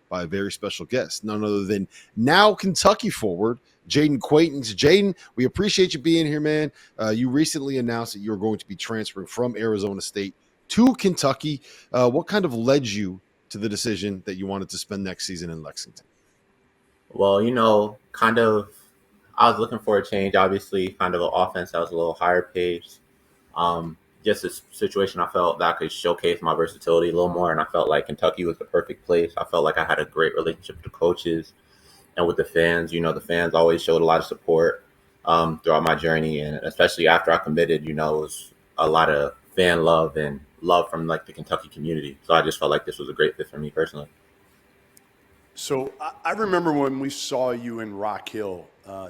by a very special guest, none other than now Kentucky forward, Jayden Quaintance. Jayden, we appreciate you being here, man. You recently announced that you're going to be transferring from Arizona State to Kentucky. What kind of led you to the decision that you wanted to spend next season in Lexington? Well, I was looking for a change, obviously, kind of an offense that was a little higher paced. Just a situation I felt that I could showcase my versatility a little more, and I felt like Kentucky was the perfect place. I felt like I had a great relationship with the coaches and with the fans. The fans always showed a lot of support throughout my journey, and especially after I committed, it was a lot of fan love and love from like the Kentucky community. So I just felt like this was a great fit for me personally. So I remember when we saw you in Rock Hill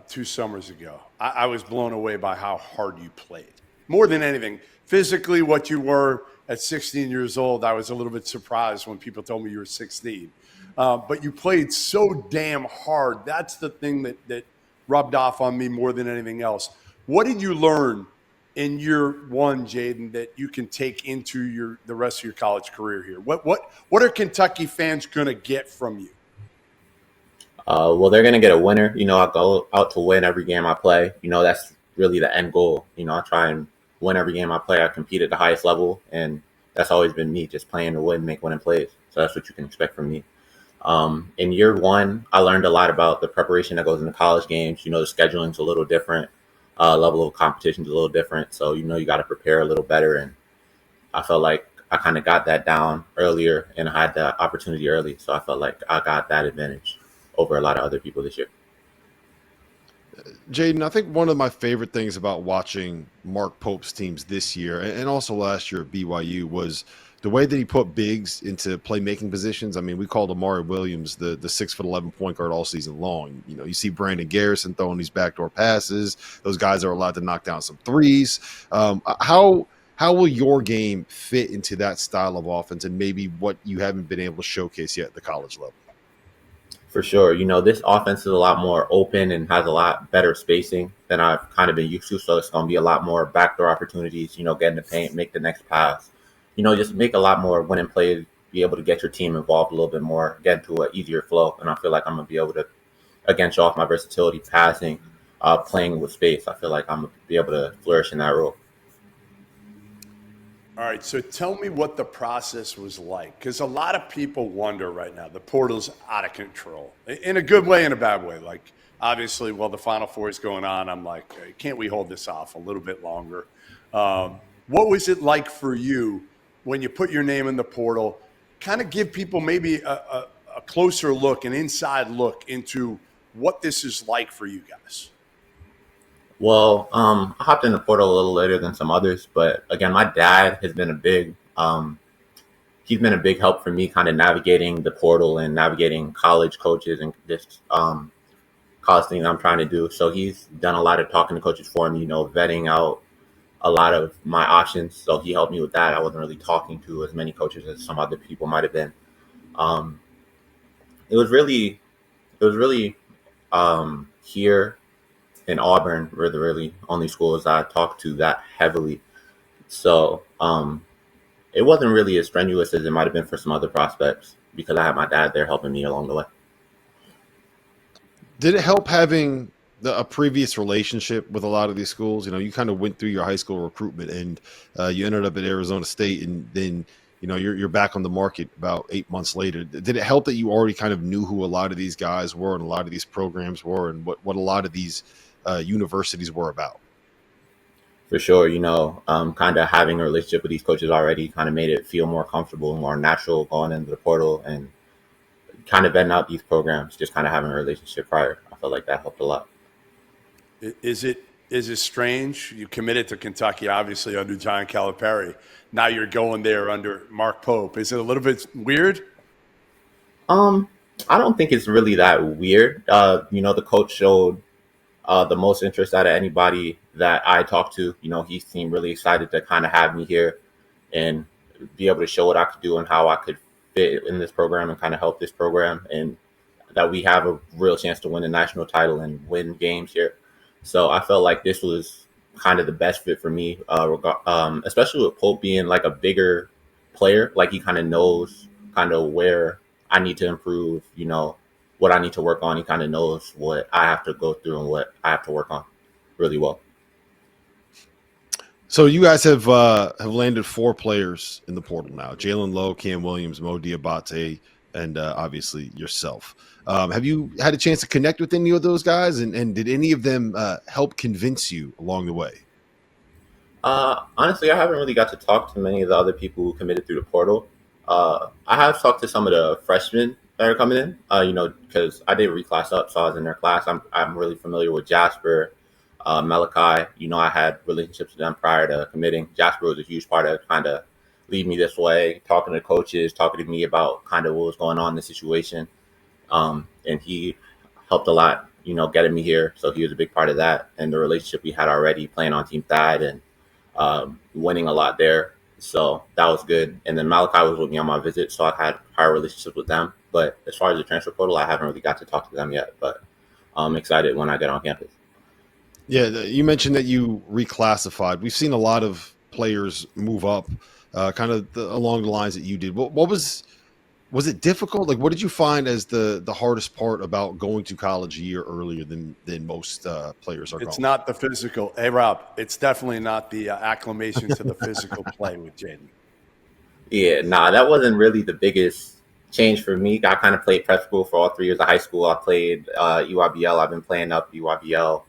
2 summers ago. I was blown away by how hard you played. More than anything, physically what you were at 16 years old, I was a little bit surprised when people told me you were 16. But you played so damn hard. That's the thing that rubbed off on me more than anything else. What did you learn in year one, Jayden, that you can take into the rest of your college career here? What are Kentucky fans going to get from you? Well, they're going to get a winner. I go out to win every game I play. That's really the end goal. I try and win every game I play. I compete at the highest level, and that's always been me, just playing to win, make winning plays. So that's what you can expect from me. In year one, I learned a lot about the preparation that goes into college games. The scheduling's a little different. Level of competition is a little different. So, you got to prepare a little better. And I felt like I kind of got that down earlier, and I had the opportunity early. So I felt like I got that advantage over a lot of other people this year. Jayden, I think one of my favorite things about watching Mark Pope's teams this year and also last year at BYU was the way that he put bigs into playmaking positions. I mean, we called Amari Williams the 6'11" point guard all season long. You see Brandon Garrison throwing these backdoor passes. Those guys are allowed to knock down some threes. How will your game fit into that style of offense and maybe what you haven't been able to showcase yet at the college level? For sure. This offense is a lot more open and has a lot better spacing than I've kind of been used to. So it's going to be a lot more backdoor opportunities, get in the paint, make the next pass, just make a lot more winning plays, be able to get your team involved a little bit more, get into an easier flow. And I feel like I'm going to be able to, again, show off my versatility, passing, playing with space. I feel like I'm going to be able to flourish in that role. All right, so tell me what the process was like, because a lot of people wonder right now. The portal's out of control, in a good way and a bad way. Like, obviously, while the Final Four is going on, I'm like, hey, can't we hold this off a little bit longer? What was it like for you when you put your name in the portal? Kind of give people maybe a closer look, an inside look into what this is like for you guys. Well, I hopped in the portal a little later than some others, but again, my dad has been he's been a big help for me kind of navigating the portal and navigating college coaches and this college thing I'm trying to do. So he's done a lot of talking to coaches for me, vetting out a lot of my options. So he helped me with that. I wasn't really talking to as many coaches as some other people might have been. It was really here in Auburn were the really only schools I talked to that heavily. So it wasn't really as strenuous as it might have been for some other prospects because I had my dad there helping me along the way. Did it help having a previous relationship with a lot of these schools? You kind of went through your high school recruitment and you ended up at Arizona State, and then you're back on the market about 8 months later. Did it help that you already kind of knew who a lot of these guys were and a lot of these programs were and what a lot of these universities were about? For sure, kind of having a relationship with these coaches already kind of made it feel more comfortable, more natural going into the portal and kind of vetting out these programs, just kind of having a relationship prior. I felt like that helped a lot. Is it strange? You committed to Kentucky, obviously, under John Calipari. Now you're going there under Mark Pope. Is it a little bit weird? I don't think it's really that weird. The coach showed the most interest out of anybody that I talked to. He seemed really excited to kind of have me here and be able to show what I could do and how I could fit in this program and kind of help this program, and that we have a real chance to win a national title and win games here. So I felt like this was kind of the best fit for me, especially with Pope being like a bigger player. Like he kind of knows kind of where I need to improve, what I need to work on. He kind of knows what I have to go through and what I have to work on really well. So you guys have landed 4 players in the portal now: Jalen Lowe, Cam Williams, Mo Diabate, and obviously yourself. Have you had a chance to connect with any of those guys, and did any of them help convince you along the way? Honestly, I haven't really got to talk to many of the other people who committed through the portal. I have talked to some of the freshmen that are coming in, because I did reclass up, so I was in their class. I'm really familiar with Jasper, Malachi. I had relationships with them prior to committing. Jasper was a huge part of kind of lead me this way, talking to coaches, talking to me about kind of what was going on in the situation. And he helped a lot, getting me here. So he was a big part of that. And the relationship we had already playing on Team Thad and winning a lot there. So that was good. And then Malachi was with me on my visit, so I had prior relationships with them. But as far as the transfer portal, I haven't really got to talk to them yet. But I'm excited when I get on campus. Yeah, you mentioned that you reclassified. We've seen a lot of players move up, along the lines that you did. What was it difficult? Like, what did you find as the hardest part about going to college a year earlier than most players are? It's not the physical. Hey, Rob, it's definitely not the acclimation to the physical play with Jayden. Yeah, that wasn't really the biggest change for me. I kind of played prep school for all 3 years of high school. I played EYBL. I've been playing up EYBL.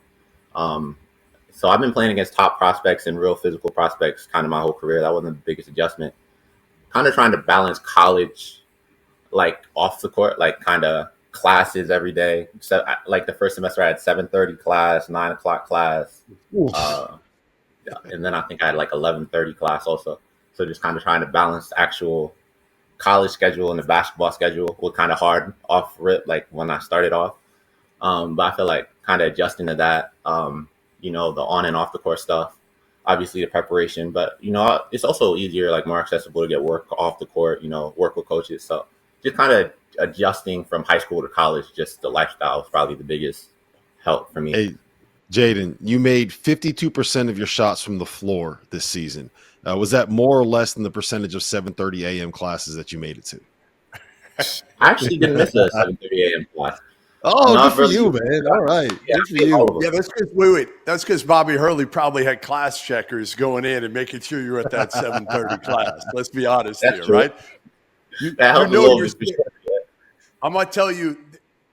So I've been playing against top prospects and real physical prospects kind of my whole career. That wasn't the biggest adjustment. Kind of trying to balance college, like off the court, like kind of classes every day. So like the first semester I had 7:30 class, 9 o'clock class. And then I think I had like 11:30 class also. So just kind of trying to balance the actual college schedule and the basketball schedule was kind of hard off rip, like when I started off. But I feel like kind of adjusting to that, the on and off the court stuff, obviously the preparation, but, it's also easier, like more accessible to get work off the court, work with coaches. So just kind of adjusting from high school to college, just the lifestyle was probably the biggest help for me. Hey, Jayden, you made 52% of your shots from the floor this season. Was that more or less than the percentage of 7:30 a.m. classes that you made it to? I actually did miss a 7:30 a.m. class. Oh, good for you, man. All right. Yeah, good for you. Yeah, that's because that's because Bobby Hurley probably had class checkers going in and making sure you were at that 7:30 class. Let's be honest here, true. right? I'm gonna tell you,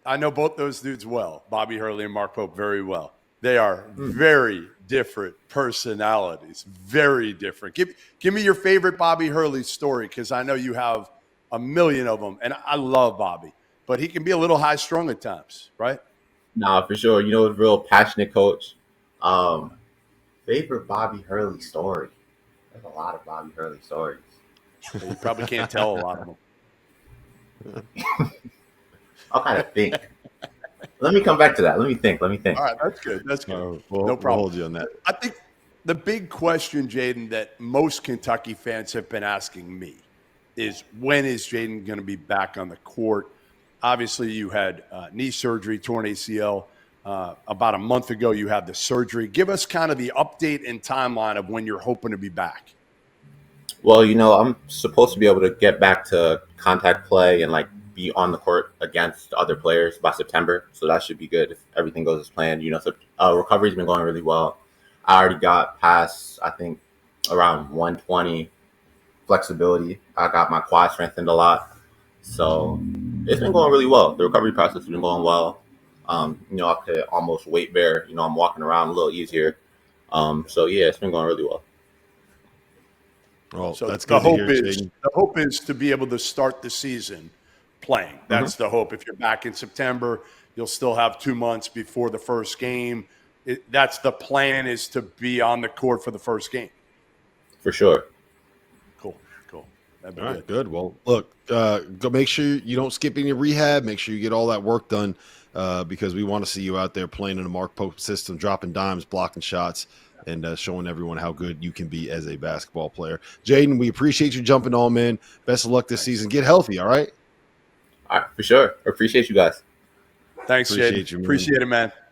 I know both those dudes well, Bobby Hurley and Mark Pope, very well. They are very different personalities, very different. Give me your favorite Bobby Hurley story, because I know you have a million of them, and I love Bobby. But he can be a little high-strung at times, right? Nah, for sure. He's a real passionate coach. Favorite Bobby Hurley story? There's a lot of Bobby Hurley stories. You probably can't tell a lot of them. I'll kind of think. Let me come back to that. Let me think. All right, that's good. That's good. No problem. We'll hold you on that. I think the big question, Jayden, that most Kentucky fans have been asking me is, when is Jayden going to be back on the court? Obviously, you had knee surgery, torn ACL. About a month ago, you had the surgery. Give us kind of the update and timeline of when you're hoping to be back. Well, I'm supposed to be able to get back to contact play and like be on the court against other players by September. So that should be good if everything goes as planned. So recovery's been going really well. I already got past, I think, around 120 flexibility. I got my quad strengthened a lot. So it's been going really well. The recovery process has been going well. I could almost weight bear. I'm walking around a little easier. So yeah, it's been going really well. Well, so that's the good hope to hear, is Jayden. the hope is to be able to start the season playing. That's the hope. If you're back in September, you'll still have 2 months before the first game. That's the plan, is to be on the court for the first game. For sure. Cool. That'd be All right, good. Well, look, go make sure you don't skip any rehab. Make sure you get all that work done, because we want to see you out there playing in a Mark Pope system, dropping dimes, blocking shots, and showing everyone how good you can be as a basketball player. Jayden, we appreciate you jumping on, man. Best of luck this season. Get healthy, all right? All right, for sure. I appreciate you guys. Thanks, Jayden. You, man. Appreciate it, man.